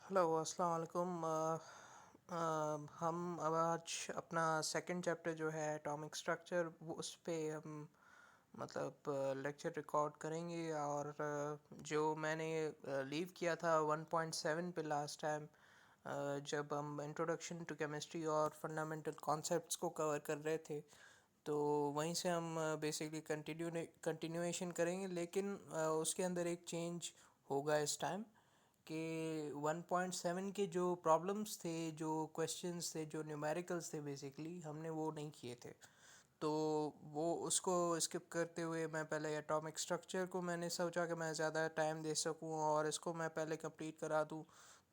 Hello अस्सलाम वालेकुम। हम अब आज अपना सेकंड चैप्टर जो है एटॉमिक स्ट्रक्चर वो उस पे हम मतलब लेक्चर रिकॉर्ड करेंगे। और जो मैंने लीव किया था 1.7 पे लास्ट टाइम, जब हम इंट्रोडक्शन टू केमिस्ट्री और फंडामेंटल कॉन्सेप्ट्स को कवर कर रहे थे, तो वहीं से हम बेसिकली कंटिन्यूएशन करेंगे। लेकिन उसके अंदर एक चेंज होगा इस टाइम कि 1.7 के जो प्रॉब्लम्स थे, जो क्वेश्चंस थे, जो न्यूमेरिकल्स थे, बेसिकली हमने वो नहीं किए थे। तो वो उसको स्किप करते हुए मैं पहले एटॉमिक स्ट्रक्चर को मैंने सोचा कि मैं ज़्यादा टाइम दे सकूं और इसको मैं पहले कंप्लीट करा दूं,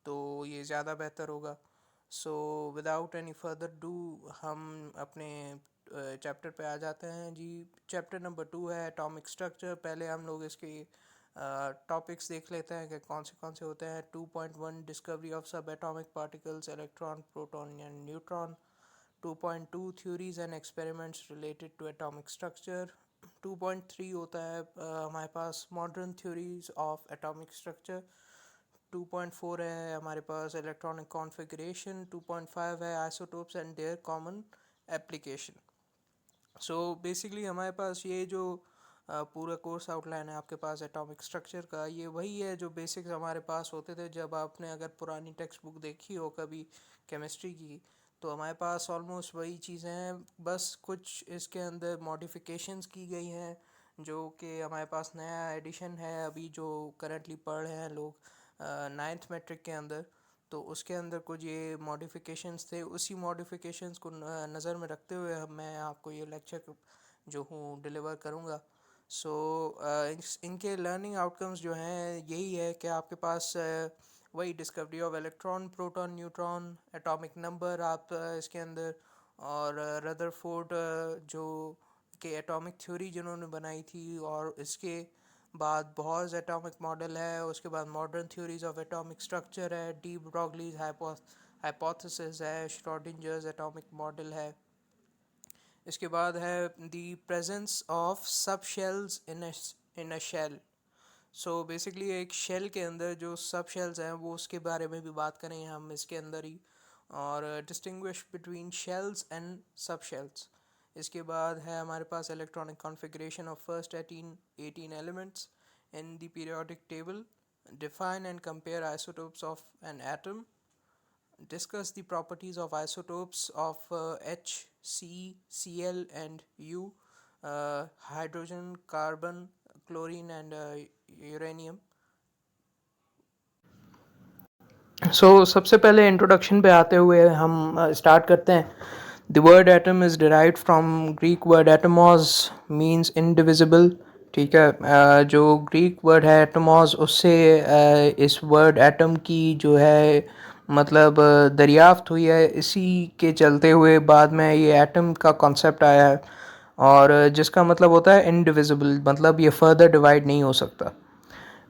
तो ये ज़्यादा बेहतर होगा। So without any further do हम अपने चैप्टर पे आ जाते हैं जी। चैप्टर नंबर 2 है एटॉमिक स्ट्रक्चर। पहले हम लोग इसके टॉपिक्स देख लेते हैं कि कौन से होते हैं। 2.1 discovery of sub atomic particles, electron, proton and neutron. 2.2 theories and experiments related to atomic structure. 2.3 होता है हमारे पास modern theories of atomic structure. 2.4 है हमारे पास electronic configuration. 2.5 है isotopes and their common application. So basically हमारे पास ये जो पूरा कोर्स आउटलाइन है आपके पास एटॉमिक स्ट्रक्चर का, ये वही है जो बेसिक्स हमारे पास होते थे जब आपने अगर पुरानी टेक्स्ट बुक देखी हो कभी केमिस्ट्री की। तो हमारे पास ऑलमोस्ट वही चीज़ें हैं, बस कुछ इसके अंदर मॉडिफिकेशंस की गई हैं जो कि हमारे पास नया एडिशन है अभी जो करंटली पढ़ रहे हैं लोग नाइन्थ मेट्रिक के अंदर। तो उसके अंदर कुछ ये मॉडिफिकेशंस थे, उसी मॉडिफिकेशंस को नज़र में रखते हुए मैं आपको ये लेक्चर जो हूँ डिलीवर करूँगा। सो इनके लर्निंग आउटकम्स जो हैं यही है कि आपके पास वही discovery of electron, proton, neutron, atomic number आप इसके अंदर, और रदरफोर्ड जो कि एटॉमिक थ्योरी जिन्होंने बनाई थी, और इसके बाद बॉर्स एटॉमिक मॉडल है। उसके बाद modern theories of atomic structure है, डी ब्रॉगलीज हाइपोथेसिस है, श्रोडिंजर्स एटॉमिक मॉडल है। इसके बाद है the presence of sub shells in a shell. So basically एक शेल के अंदर जो सब शेल्स हैं वो उसके बारे में भी बात करेंगे हम इसके अंदर ही, और distinguish between shells and sub shells. इसके बाद है हमारे पास electronic configuration of first 18 elements in the periodic table, define and compare isotopes of an atom, discuss the properties of isotopes of H, C, Cl and U, hydrogen, carbon, chlorine and uranium. सबसे पहले introduction पे आते हुए हम start करते हैं। The word atom is derived from Greek word Atmos, means indivisible. ठीक है, जो ग्रीक वर्ड है एटमॉस, उससे इस वर्ड एटम की जो है मतलब दरियाफ्त हुई है। इसी के चलते हुए बाद में ये एटम का कॉन्सेप्ट आया है, और जिसका मतलब होता है इनडिविजिबल, मतलब ये फर्दर डिवाइड नहीं हो सकता।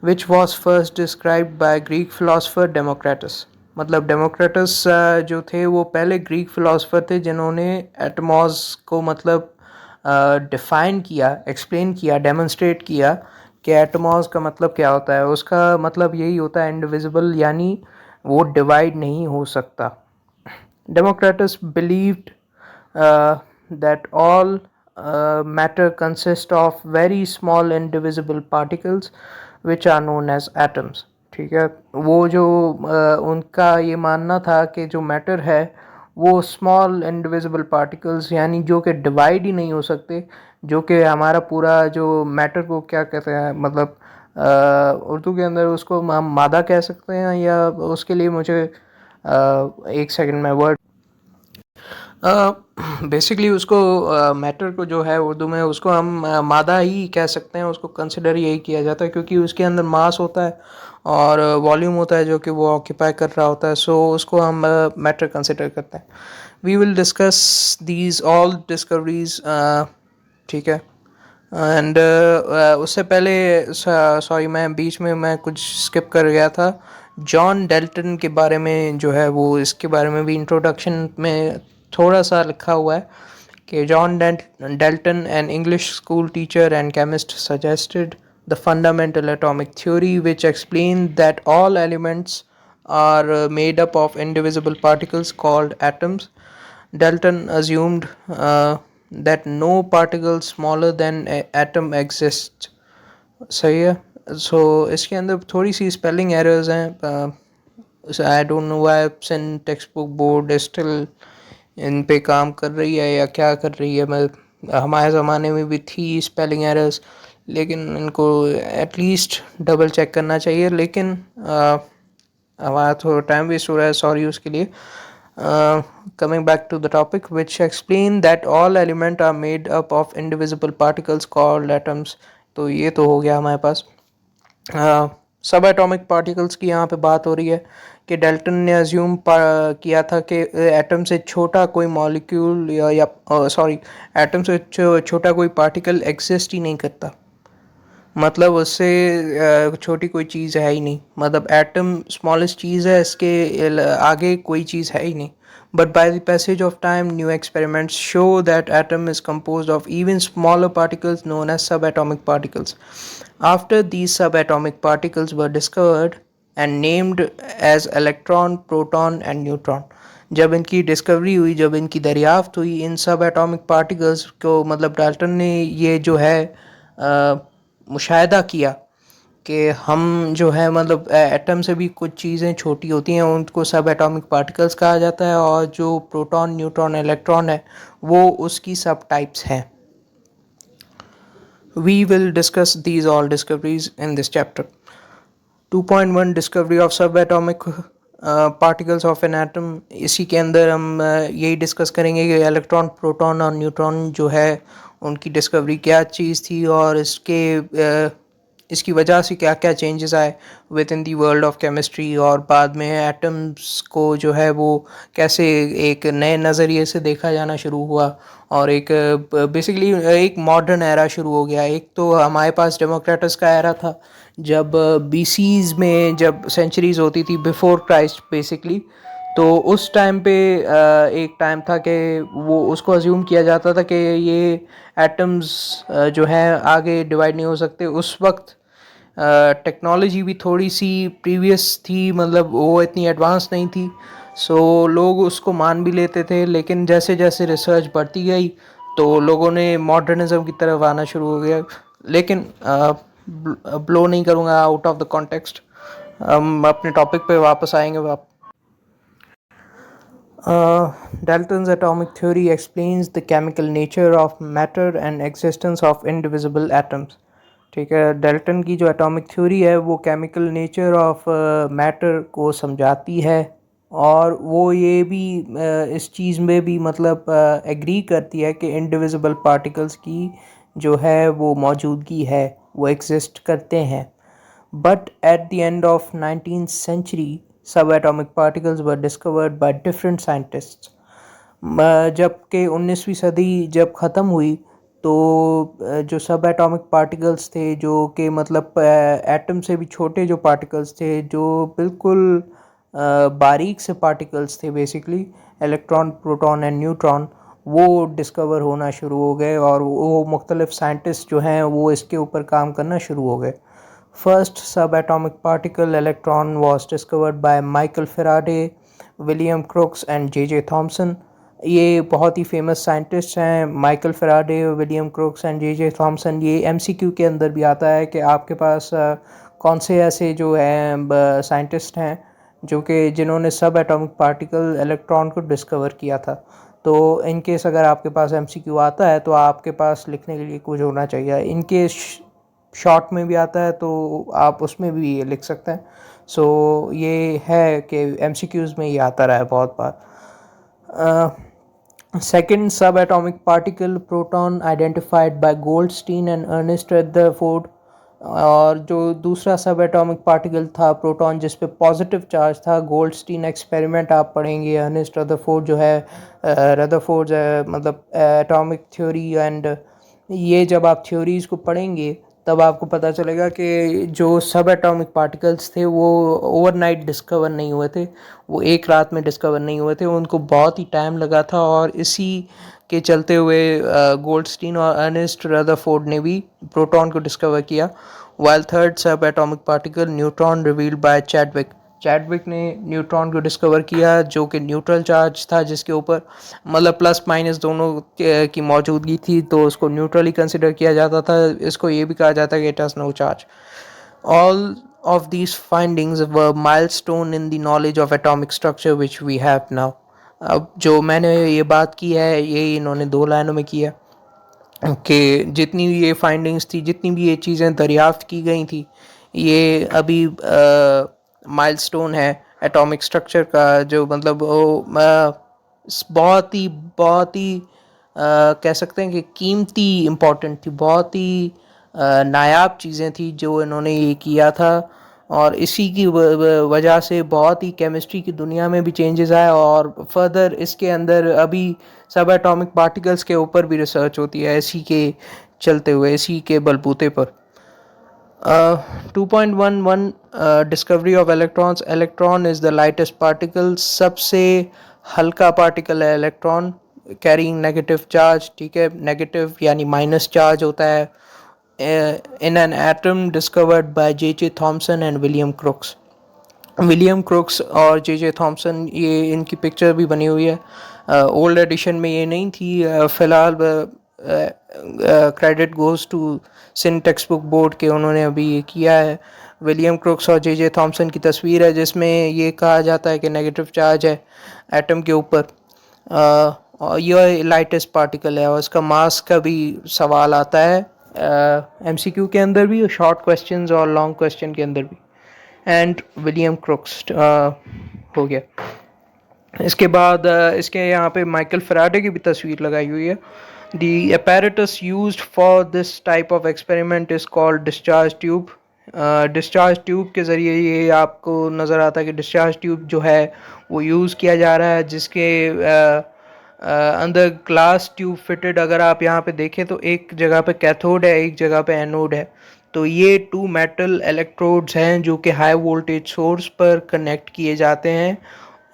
which was first described by Greek philosopher Democritus। मतलब डेमोक्रेटस जो थे वो पहले ग्रीक फिलोसफर थे जिन्होंने एटमॉस को मतलब डिफाइन किया, एक्सप्लेन किया, डेमोन्स्ट्रेट किया कि एटमॉस का मतलब क्या होता है। उसका मतलब यही होता है इंडिविजिबल, यानी वो डिवाइड नहीं हो सकता। Democritus believed that all matter consists of very small indivisible particles which are known as atoms। ठीक है, वो जो उनका ये मानना था कि जो मैटर है वो स्मॉल इंडिविजिबल पार्टिकल्स, यानी जो कि डिवाइड ही नहीं हो सकते, जो कि हमारा पूरा जो मैटर को क्या कहते हैं, मतलब उर्दू के अंदर उसको हम मादा कह सकते हैं, या उसके लिए मुझे एक सेकंड में वर्ड बेसिकली उसको मैटर को जो है उर्दू में उसको हम मादा ही कह सकते हैं। उसको कंसिडर यही किया जाता है क्योंकि उसके अंदर मास होता है और वॉल्यूम होता है जो कि वो ऑक्यूपाई कर रहा होता है। सो उसको हम मैटर कंसिडर करते हैं। We will discuss these all discoveries. ठीक है, एंड उससे पहले सॉरी मैं बीच में मैं कुछ स्किप कर गया था। जॉन डेल्टन के बारे में जो है वो इसके बारे में भी इंट्रोडक्शन में थोड़ा सा लिखा हुआ है कि John Dalton an English school teacher and chemist suggested the fundamental atomic theory which explained that all elements are made up of indivisible particles called atoms. Dalton assumed that no particle smaller than an atom exists. सही है. सो इसके अंदर थोड़ी सी spelling errors हैं. I don't know why Sindh textbook board still इन पे काम कर रही है या क्या कर रही है. मैं हमारे ज़माने में भी थी स्पेलिंग एरर्स, लेकिन इनको एटलीस्ट डबल चेक करना चाहिए. लेकिन हमारा थोड़ा टाइम वेस्ट हो रहा है, सॉरी उसके लिए. Coming back to the topic, which explain that all elements are made up of indivisible particles called atoms. तो ये तो हो गया हमारे पास. सब एटॉमिक पार्टिकल्स की यहाँ पे बात हो रही है कि डाल्टन ने अज्यूम किया था कि एटम से छोटा कोई मॉलिक्यूल या सॉरी एटम से छोटा कोई पार्टिकल एग्जिस्ट ही नहीं करता. मतलब उससे छोटी कोई चीज़ है ही नहीं. मतलब एटम स्मॉलेस्ट चीज़ है, इसके आगे कोई चीज़ है ही नहीं. But by the passage of time, new experiments show that atom is composed of even smaller particles known as subatomic particles. After these subatomic particles were discovered and named as electron, proton and neutron. जब इनकी discovery हुई, जब इनकी दरियाफ्त हुई इन सब atomic particles को, मतलब Dalton ने ये जो है मुशाहिदा किया कि हम जो है मतलब एटम से भी कुछ चीज़ें छोटी होती हैं, उनको सब एटॉमिक पार्टिकल्स कहा जाता है. और जो प्रोटॉन, न्यूट्रॉन, इलेक्ट्रॉन है वो उसकी सब टाइप्स हैं. We will discuss these all discoveries in this chapter. 2.1 discovery of sub atomic particles of an atom. इसी के अंदर हम यही डिस्कस करेंगे कि इलेक्ट्रॉन, प्रोटॉन और न्यूट्रॉन जो है उनकी डिस्कवरी क्या चीज़ थी और इसकी वजह से क्या क्या चेंजेस आए with in the world of chemistry. और बाद में एटम्स को जो है वो कैसे एक नए नज़रिए से देखा जाना शुरू हुआ और एक बेसिकली एक मॉडर्न एरा शुरू हो गया. एक तो हमारे पास डेमोक्रेटस का एरा था जब बीसीज में जब सेंचुरीज होती थी बिफोर क्राइस्ट बेसिकली. तो उस टाइम पे एक टाइम था कि वो उसको अज्यूम किया जाता था कि ये एटम्स जो है आगे डिवाइड नहीं हो सकते. उस वक्त टेक्नोलॉजी भी थोड़ी सी प्रीवियस थी, मतलब वो इतनी एडवांस नहीं थी. सो लोग उसको मान भी लेते थे. लेकिन जैसे जैसे रिसर्च बढ़ती गई तो लोगों ने मॉडर्निज्म की तरफ आना शुरू हो गया. लेकिन ब्लो नहीं करूँगा आउट ऑफ द कॉन्टेक्स्ट. हम अपने टॉपिक पे वापस आएंगे. Dalton's atomic theory explains the chemical nature of matter and existence of indivisible atoms. ठीक है. डाल्टन की जो एटॉमिक थ्योरी है वो केमिकल नेचर ऑफ मैटर को समझाती है और वो ये भी इस चीज़ में भी मतलब एग्री करती है कि इंडिविजिबल पार्टिकल्स की जो है वो मौजूदगी है, वो एग्जिस्ट करते हैं. But at the end of 19th century subatomic particles were discovered by different scientists. जबकि 19वीं सदी जब ख़त्म हुई तो जो सब एटॉमिक पार्टिकल्स थे जो कि मतलब एटम से भी छोटे जो पार्टिकल्स थे, जो बिल्कुल बारीक से पार्टिकल्स थे basically, electron, proton and neutron, वो डिस्कवर होना शुरू हो गए और वो मुख्तलिफ साइंटिस्ट जो हैं वो इसके ऊपर काम करना शुरू हो गए. First subatomic particle electron was discovered by Michael Faraday, William Crookes and J.J. Thomson. ये बहुत ही फेमस साइंटिस्ट हैं, Michael Faraday, William crooks and J Thomson. ये एमसीक्यू के अंदर भी आता है कि आपके पास कौन से ऐसे जो हैं साइंटिस्ट हैं जो कि जिन्होंने सब एटॉमिक पार्टिकल इलेक्ट्रॉन को डिस्कवर किया था. तो इन केस अगर आपके पास एमसीक्यू आता है तो आपके पास लिखने के लिए कुछ होना चाहिए. इनके शॉर्ट में भी आता है तो आप उसमें भी ये लिख सकते हैं. सो ये है कि एमसीक्यूज़ में ये आता रहा है बहुत बार. Second sub atomic particle proton identified by Goldstein and Ernest Rutherford. और जो दूसरा सब एटॉमिक पार्टिकल था प्रोटॉन जिस पे पॉजिटिव चार्ज था, गोल्डस्टीन एक्सपेरिमेंट आप पढ़ेंगे, अर्नेस्ट रदरफोर्ड जो है रदरफोर्ड मतलब एटॉमिक थ्योरी. एंड ये जब आप थ्योरीज़ को पढ़ेंगे तब आपको पता चलेगा कि जो सब एटॉमिक पार्टिकल्स थे वो ओवरनाइट डिस्कवर नहीं हुए थे, वो एक रात में डिस्कवर नहीं हुए थे, उनको बहुत ही टाइम लगा था. और इसी के चलते हुए गोल्डस्टीन और अर्नेस्ट रदरफोर्ड ने भी प्रोटॉन को डिस्कवर किया. वाइल थर्ड सब atomic particle neutron revealed bye Chadwick. Chadwick ने न्यूट्रॉन को डिस्कवर किया जो कि न्यूट्रल चार्ज था, जिसके ऊपर मतलब प्लस माइनस दोनों की मौजूदगी थी, तो उसको न्यूट्रली कंसिडर किया जाता था। इसको ये भी कहा जाता है कि it has no charge. All of these findings were milestone in the knowledge of atomic structure which we have now. अब जो मैंने ये बात की है ये इन्होंने 2 लाइनों में किया कि जितनी भी ये फाइंडिंग्स थी, जितनी भी ये चीज़ें दरियाफ्त की गई थी, ये अभी माइलस्टोन है एटॉमिक स्ट्रक्चर का, जो मतलब वो बहुत ही कह सकते हैं कि कीमती इम्पोर्टेंट थी, बहुत ही नायाब चीज़ें थी जो इन्होंने ये किया था। और इसी की वजह से बहुत ही केमिस्ट्री की दुनिया में भी चेंजेस आए, और फर्दर इसके अंदर अभी सब एटॉमिक पार्टिकल्स के ऊपर भी रिसर्च होती है इसी के चलते हुए, इसी के बलबूते पर। 2.11 discovery of electrons. Electron is the lightest particle, सबसे हल्का पार्टिकल है इलेक्ट्रॉन, कैरिंग नेगेटिव चार्ज। ठीक है, नेगेटिव यानी माइनस चार्ज होता है in an atom discovered by J.J. Thomson and William Crookes. William crooks और जे थॉमसन, ये इनकी पिक्चर भी बनी हुई है। ओल्ड एडिशन में ये नहीं थी, फ़िलहाल credit goes to Sindh textbook board के, उन्होंने अभी ये किया है। विलियम क्रुक्स और जे थॉमसन की तस्वीर है जिसमें ये कहा जाता है कि नेगेटिव चार्ज है एटम के ऊपर, और यह लाइटेस्ट पार्टिकल है, और इसका मास का भी सवाल आता है एमसीक्यू के अंदर भी, और शॉर्ट क्वेश्चंस और लॉन्ग क्वेश्चन के अंदर भी। एंड विलियम क्रुक्स हो गया। इसके बाद इसके यहाँ पे माइकल फैराडे की भी तस्वीर लगाई हुई है। The apparatus used for this type of experiment is called discharge tube. Discharge tube के ज़रिए ये आपको नज़र आता है कि डिस्चार्ज ट्यूब जो है वो यूज़ किया जा रहा है, जिसके अंदर ग्लास ट्यूब फिटेड। अगर आप यहाँ पे देखें तो एक जगह पे कैथोड है, एक जगह पे एनोड है। तो ये 2 मेटल इलेक्ट्रोड्स हैं जो कि हाई वोल्टेज सोर्स पर कनेक्ट किए जाते हैं,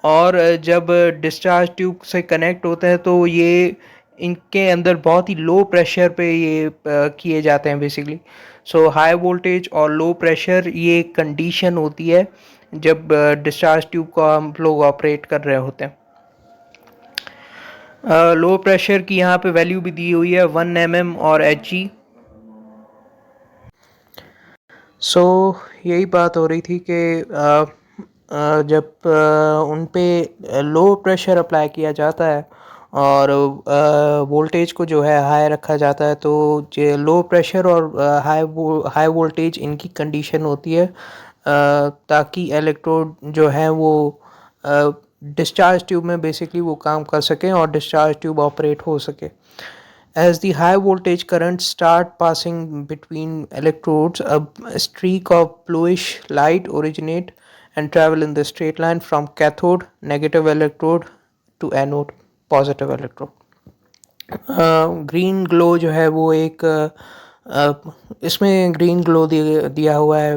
और जब डिस्चार्ज ट्यूब से कनेक्ट होते हैं तो ये इनके अंदर बहुत ही लो प्रेशर पे ये किए जाते हैं बेसिकली। सो हाई वोल्टेज और लो प्रेशर ये कंडीशन होती है जब डिस्चार्ज ट्यूब को हम लोग ऑपरेट कर रहे होते हैं। लो प्रेशर की यहाँ पे वैल्यू भी दी हुई है 1 mm और Hg। सो यही बात हो रही थी कि जब उन पे लो प्रेशर अप्लाई किया जाता है और वोल्टेज को जो है हाई रखा जाता है, तो जो लो प्रेशर और हाई वोल्टेज इनकी कंडीशन होती है ताकि इलेक्ट्रोड जो है वो डिस्चार्ज ट्यूब में बेसिकली वो काम कर सकें और डिस्चार्ज ट्यूब ऑपरेट हो सके। As the high voltage currents start passing between electrodes, a streak of bluish light originate and travel in the straight line from cathode negative electrode to anode positive electrode. Green glow जो है वो एक इसमें green glow दिया हुआ है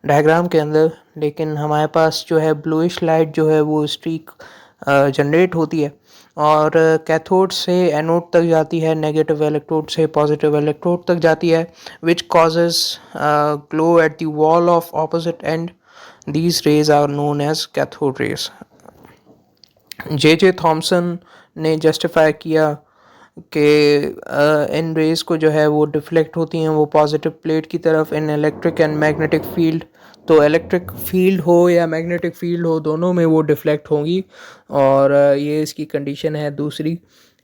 diagram के अंदर, लेकिन हमारे पास जो है ब्लूइश लाइट जो है वो स्ट्रीक जनरेट होती है और कैथोड से एनोड तक जाती है, नेगेटिव इलेक्ट्रोड से पॉजिटिव इलेक्ट्रोड तक जाती है, which causes glow at the wall of opposite end. These rays are known as cathode rays. J Thomson ने जस्टिफाई किया कि इन रेज को जो है वो डिफ्लेक्ट होती हैं वो पॉजिटिव प्लेट की तरफ इन इलेक्ट्रिक एंड मैग्नेटिक फील्ड। तो इलेक्ट्रिक फील्ड हो या मैग्नेटिक फील्ड हो, दोनों में वो डिफ्लेक्ट होंगी, और ये इसकी कंडीशन है दूसरी,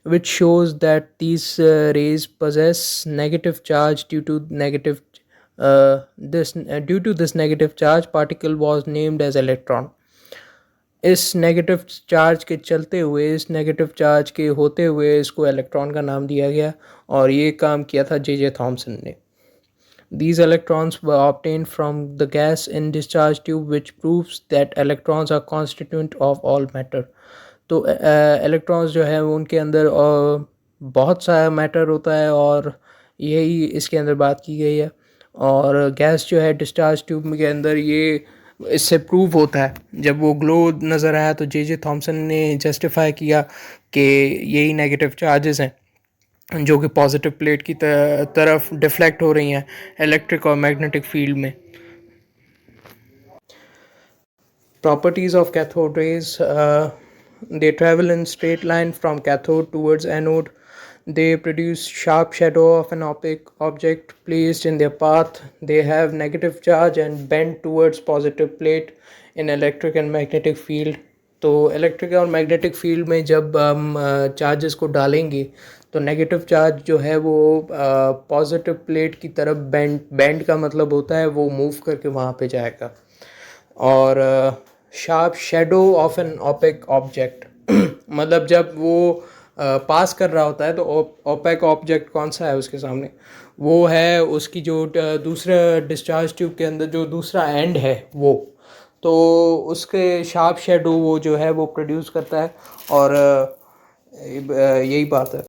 which shows that these raise possess negative charge due to this negative charge particle was named as electron. इस नेगेटिव चार्ज के चलते हुए, इस नेगेटिव चार्ज के होते हुए इसको इलेक्ट्रॉन का नाम दिया गया, और ये काम किया था जे थॉमसन ने। These electrons were obtained from the gas in discharge tube, which proves that electrons are constituent of all matter. तो electrons जो है उनके अंदर बहुत सारा मैटर होता है, और यही इसके अंदर बात की गई है। और गैस जो है डिस्चार्ज ट्यूब के अंदर, ये इससे प्रूव होता है। जब वो ग्लो नज़र आया तो जे थॉमसन ने जस्टिफाई किया कि यही नेगेटिव चार्जेस हैं जो कि पॉजिटिव प्लेट की तरफ डिफ्लेक्ट हो रही हैं इलेक्ट्रिक और मैग्नेटिक फील्ड में। Properties of cathode rays: they travel in straight line from cathode towards anode. They produce sharp shadow of an opaque object placed in their path. They have negative charge and bend towards positive plate in electric and magnetic field. तो electric और magnetic field में जब हम charges को डालेंगे तो negative charge जो है वो पॉजिटिव प्लेट की तरफ बैंड का मतलब होता है वो मूव करके वहाँ पे जाएगा. और sharp shadow of an opaque object मतलब जब वो पास कर रहा होता है तो ओपेक ऑब्जेक्ट कौन सा है उसके सामने, वो है उसकी जो दूसरे डिस्चार्ज ट्यूब के अंदर जो दूसरा एंड है वो, तो उसके शार्प शेडो वो जो है वो प्रोड्यूस करता है. और यही बात है.